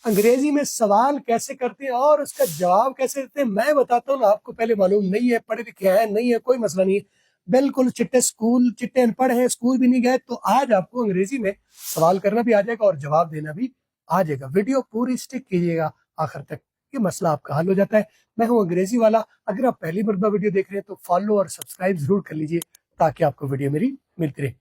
अंग्रेजी में सवाल कैसे करते हैं और उसका जवाब कैसे देते हैं मैं बताता हूँ ना। आपको पहले मालूम नहीं है, पढ़े लिखे हैं नहीं है, कोई मसला नहीं है, बिल्कुल चिट्टे अनपढ़ हैं, स्कूल भी नहीं गए, तो आज आपको अंग्रेजी में सवाल करना भी आ जाएगा और जवाब देना भी आ जाएगा। वीडियो पूरी स्टिक कीजिएगा आखिर तक, ये मसला आपका हल हो जाता है। मैं हूँ अंग्रेजी वाला। अगर आप पहली मरतबा वीडियो देख रहे हैं तो फॉलो और सब्सक्राइब जरूर कर लीजिए ताकि आपको वीडियो मेरी मिलती रहे।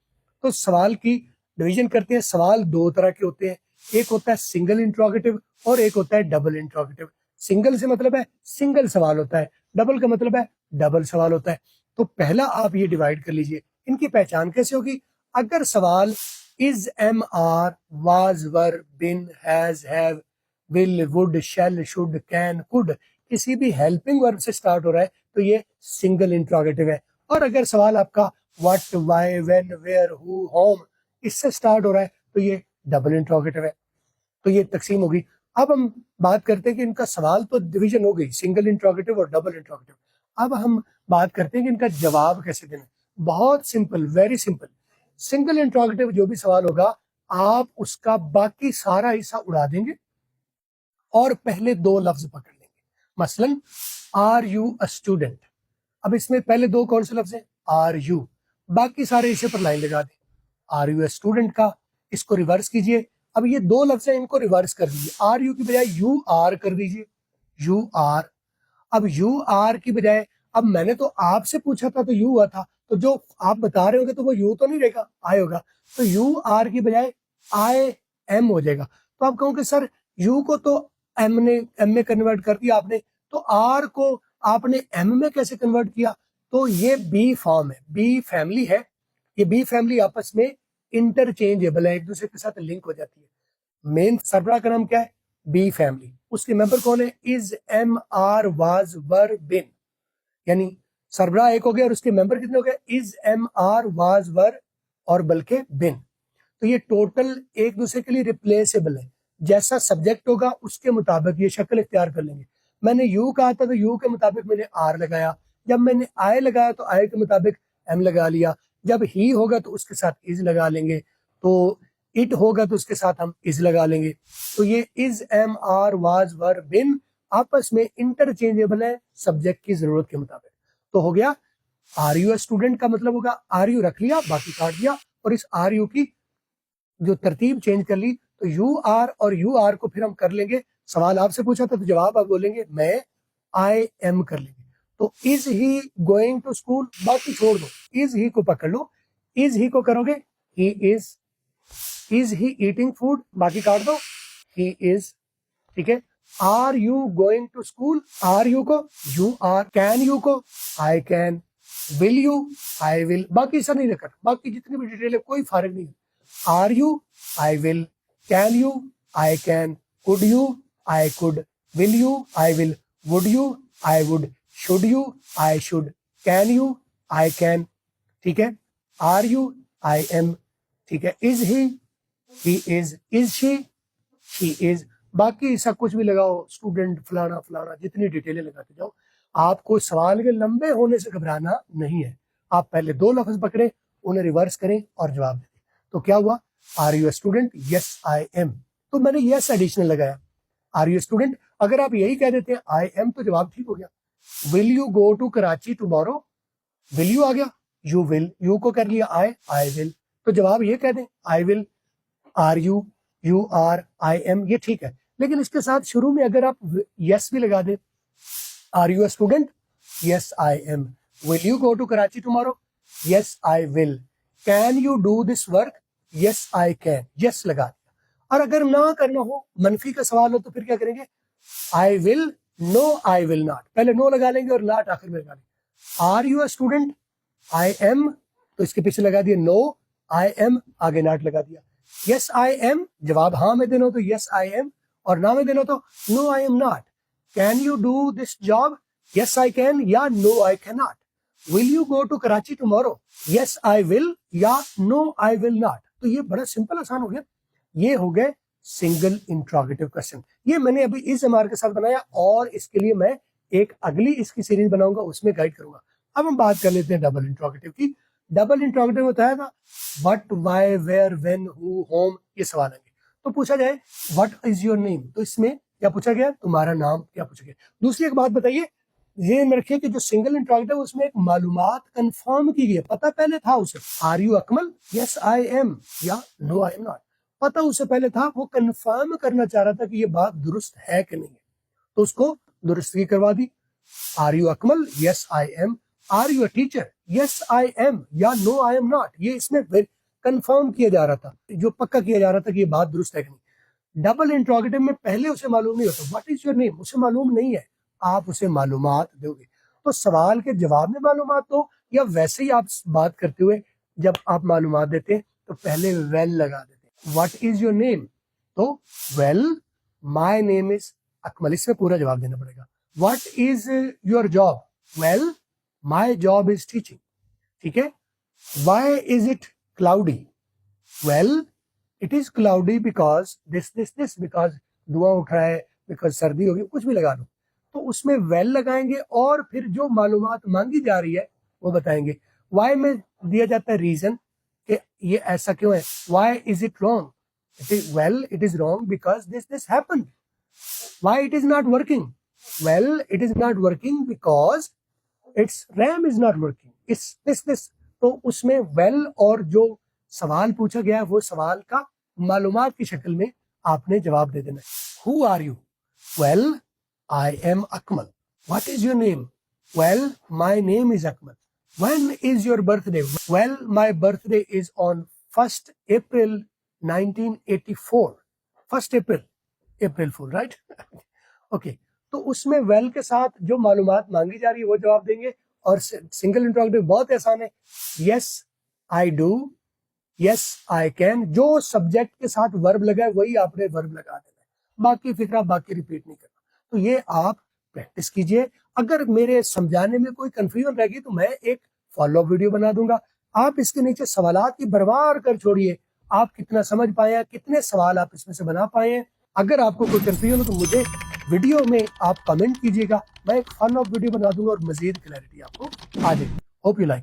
तो सवाल की डिवीजन करते हैं। सवाल दो तरह के होते हैं, एक होता है सिंगल इंट्रोगेटिव और एक होता है डबल इंट्रोगेटिव। सिंगल से मतलब है सिंगल सवाल होता है, डबल का मतलब है डबल सवाल होता है। तो पहला आप ये डिवाइड कर लीजिए। इनकी पहचान कैसे होगी? अगर सवाल is, am, are, was, were, been, has, have, will, would, shall, should, can, could किसी भी हेल्पिंग वर्ब से स्टार्ट हो रहा है तो ये सिंगल इंट्रोगेटिव है। और अगर सवाल आपका what, why, when, where, who, whom इससे स्टार्ट हो रहा है तो ये डबल इंट्रोगेटिव है। तो ये तकसीम होगी। अब हम बात करते हैं कि इनका सवाल तो डिवीजन हो गई, सिंगल इंट्रोगेटिव और डबल इंट्रोगेटिव। अब हम बात करते हैं कि इनका जवाब कैसे देना है। बहुत simple, very simple. Single interrogative जो भी सवाल होगा आप उसका बाकी सारा हिस्सा उड़ा देंगे और पहले दो लफ्ज पकड़ लेंगे। मसलन आर यू अ स्टूडेंट, अब इसमें पहले दो कौन से लफ्ज हैं? आर यू, बाकी सारे हिस्से पर लाइन लगा दें। आर यू अ स्टूडेंट का इसको रिवर्स कीजिए। अब ये दो लफ्ज हैं, इनको रिवर्स कर दीजिए। आर यू की बजाय यू आर कर दीजिए, यू आर। अब यू आर की बजाय, अब मैंने तो आपसे पूछा था तो यू हुआ था, तो जो आप बता रहे होंगे तो वो यू तो नहीं रहेगा, आई होगा। तो यू आर की बजाय आई एम हो जाएगा। तो आप कहोगे सर यू को तो एम में कन्वर्ट कर दिया आपने, तो आर को आपने एम में कैसे कन्वर्ट किया? तो ये बी फॉर्म है, बी फैमिली है। ये बी फैमिली आपस में इंटरचेंजेबल है, एक दूसरे के साथ लिंक हो जाती है। मेन सरबराह का नाम क्या है? B family. उसके मेंबर कौन है? Is, am, are, was, were, बिन। यानी सरबराह एक हो गया और उसके मेंबर कितने हो गए? इज, एम, आर, वाज, वर और बल्कि बिन। तो ये टोटल एक दूसरे के लिए रिप्लेसेबल है। जैसा सब्जेक्ट होगा उसके मुताबिक ये शक्ल इख्तियार कर लेंगे। मैंने यू कहा था तो यू के मुताबिक मैंने आर लगाया, जब मैंने आई लगाया तो आई के मुताबिक एम लगा लिया, जब ही होगा तो उसके साथ इज लगा लेंगे, तो इट होगा तो उसके साथ हम इज लगा लेंगे। तो ये is, am, are, was, were, बिन आपस में इंटरचेंजेबल है सब्जेक्ट की जरूरत के मुताबिक। तो हो गया आर यू स्टूडेंट का मतलब होगा आर यू रख लिया, बाकी काट दिया, और इस आर यू की जो तरतीब चेंज कर ली। तो यू आर और यू आर को फिर हम कर लेंगे। सवाल आपसे पूछा था तो जवाब आप बोलेंगे मैं आई एम कर लेंगे। तो is he going to school, बाकी छोड़ दो, इज ही को पकड़ लो। इज ही को करोगे he is he eating food, बाकी काट दो, ही इज। ठीक है। Are you going to school, are you को यू आर, कैन यू को I can, will you I will, बाकी सब नहीं रखा, बाकी जितनी भी डिटेल है कोई फर्क नहीं है। Are you I will, can you I can, could you I could, will you I will, would you I would, should you I should, can you I can. ठीक है। Are you I am. ठीक है। Is he is she is, बाकी सब कुछ भी लगाओ, student फलाना फलाना, जितनी डिटेलें लगाते जाओ। आपको सवाल के लंबे होने से घबराना नहीं है। आप पहले दो लफ्ज पकड़े, उन्हें रिवर्स करें और जवाब दें। तो क्या हुआ? Are you student? Yes I am. तो मैंने यस एडिशनल लगाया। आर यू स्टूडेंट, अगर आप यही कह देते हैं आई एम तो जवाब ठीक हो गया। Will you go to Karachi tomorrow, will you आ गया, यू विल, यू को कर लिया आई विल, तो जवाब ये कह दें I will, are you are, I am, ये ठीक है। लेकिन इसके साथ शुरू में अगर आप यस भी लगा दें, are you a student? Yes I am. Will you go to Karachi tomorrow? Yes I will. Can you do this work? Yes I can, yes लगा दिया। और अगर ना करना हो, मनफी का सवाल हो, तो फिर क्या करेंगे? I will, no I will not, पहले नो लगा लेंगे और नॉट आखिर में लगा लेंगे। Are you a student? I am, तो इसके पीछे लगा दिया नो, आई एम आगे नॉट लगा दिया। यस आई एम, जवाब हाँ में देना हो तो यस आई एम, और ना में देना हो तो no I am not. Can you do this job? Yes I can या no I can not. Will you go to Karachi tomorrow? Yes I will या नो आई विल नॉट। तो ये बड़ा सिंपल आसान हो गया। ये हो गए सिंगल इंट्रोगेटिव क्वेश्चन। ये मैंने अभी इस एमआर के साथ बनाया और इसके लिए मैं एक अगली इसकी सीरीज बनाऊंगा, उसमें गाइड करूंगा। अब हम बात कर लेते हैं डबल इंट्रोगेटिव की। डबल इंट्रोगेटिव होता है ना, what, why, where, when, who, whom, ये सवाल आएंगे। तो पूछा जाए व्हाट इज योर नेम, तो इसमें क्या पूछा गया, तुम्हारा नाम क्या पूछा गया। दूसरी एक बात बताइए, ये रखिए कि जो सिंगल इंट्रोगेटिव उसमें एक मालूमात कंफर्म की गई है, पता पहले था उसे, are you Akmal, yes I am, या नो आई एम नॉट, पता उससे पहले था, वो कंफर्म करना चाह रहा था कि ये बात दुरुस्त है कि नहीं है, तो उसको दुरुस्तगी करवा दी। Are you Akmal, yes I am, are you a teacher, yes I am, या नो आई एम नॉट, ये इसमें कंफर्म किया जा रहा था, जो पक्का किया जा रहा था कि ये बात दुरुस्त है कि नहीं। डबल इंट्रोगेटिव में पहले उसे मालूम नहीं होता, व्हाट इज योर नेम, उसे मालूम नहीं है, आप उसे मालूमात दोगे। तो सवाल के जवाब में मालूमात दो, या वैसे ही आप बात करते हुए जब आप मालूमात देते हैं तो पहले वेल लगा देते, व्हाट इज योर नेम, तो well my name is Akmal, इसमें पूरा जवाब देना पड़ेगा। What is your job, well my job is teaching, ठीक है। Why is it cloudy, well it is cloudy because this, because धुआं उठ रहा है, बिकॉज सर्दी होगी, कुछ भी लगा दो, तो उसमें वेल लगाएंगे और फिर जो मालूमात मांगी जा रही है वो बताएंगे। वाई में दिया जाता है रीजन कि ये ऐसा क्यों है, why is it wrong, it is well it is wrong because this happened. Why it is not working, well it is not working because it's RAM is not working, it's this. तो उसमें well और जो सवाल पूछा गया है वो सवाल का मालूमात की शक्ल में आपने जवाब दे देना है। Who are you, well I am Akmal. What is your name? Well, my name is Akmal. When is your birthday? Well, my birthday is on 1st April 1984. 1st April. April Fool, right? Okay. तो उसमें well के साथ जो मालूमात मांगी जा रही है वो जवाब देंगे, और सिंगल इंट्रोगेटिव बहुत आसान है, yes, I do, yes, I can, जो सब्जेक्ट के साथ वर्ब लगा है वही आपने वर्ब लगा देना है, बाकी फिक्रा बाकी रिपीट नहीं करना। तो ये आप प्रैक्टिस कीजिए। अगर मेरे समझाने में कोई कंफ्यूजन रहेगी तो मैं एक फॉलो वीडियो बना दूंगा, आप इसके नीचे सवालात की भरमार कर छोड़िए, आप कितना समझ पाए हैं, कितने सवाल आप इसमें से बना पाए हैं। अगर आपको कोई कंफ्यूजन हो तो मुझे वीडियो में आप कमेंट कीजिएगा, मैं एक फॉलो वीडियो बना दूंगा और मजीद क्लैरिटी आपको आ जाएगी। Hope you like.